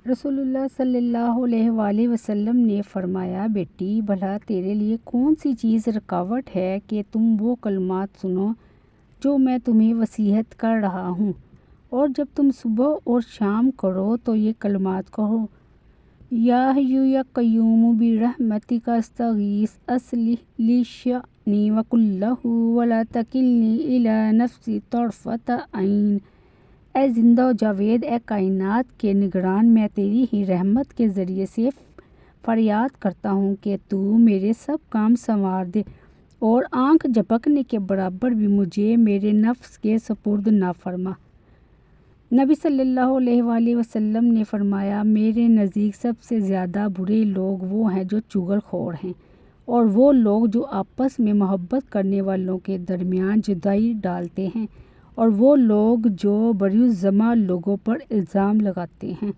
رسول اللہ صلی اللہ علیہ وآلہ وسلم نے فرمایا، بیٹی بھلا تیرے لیے کون سی چیز رکاوٹ ہے کہ تم وہ کلمات سنو جو میں تمہیں وصیت کر رہا ہوں، اور جب تم صبح اور شام کرو تو یہ کلمات کہو: یا حی یا قیوم برحمتک استغیث اصلح لی شأنی وکلہ ولا تکلنی الی نفسی طرفۃ عین۔ اے زندہ و جاوید، اے کائنات کے نگران، میں تیری ہی رحمت کے ذریعے سے فریاد کرتا ہوں کہ تو میرے سب کام سنوار دے، اور آنکھ جھپکنے کے برابر بھی مجھے میرے نفس کے سپرد نہ فرما۔ نبی صلی اللہ علیہ وآلہ وسلم نے فرمایا، میرے نزدیک سب سے زیادہ برے لوگ وہ ہیں جو چغل خور ہیں، اور وہ لوگ جو آپس میں محبت کرنے والوں کے درمیان جدائی ڈالتے ہیں، اور وہ لوگ جو بروزمرہ لوگوں پر الزام لگاتے ہیں۔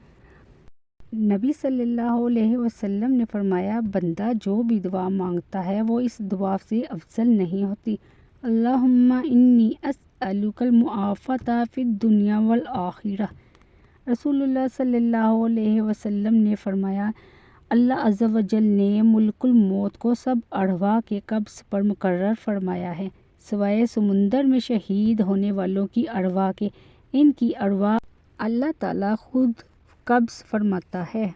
نبی صلی اللہ علیہ وسلم نے فرمایا، بندہ جو بھی دعا مانگتا ہے وہ اس دعا سے افضل نہیں ہوتی: اللہم انی اسألک المعافاۃ فی الدنیا والآخرہ۔ رسول اللہ صلی اللہ علیہ وسلم نے فرمایا، اللہ عز و جل نے ملک الموت کو سب ارواح کے قبض پر مقرر فرمایا ہے، سوائے سمندر میں شہید ہونے والوں کی ارواح کے۔ ان کی ارواح اللہ تعالیٰ خود قبض فرماتا ہے۔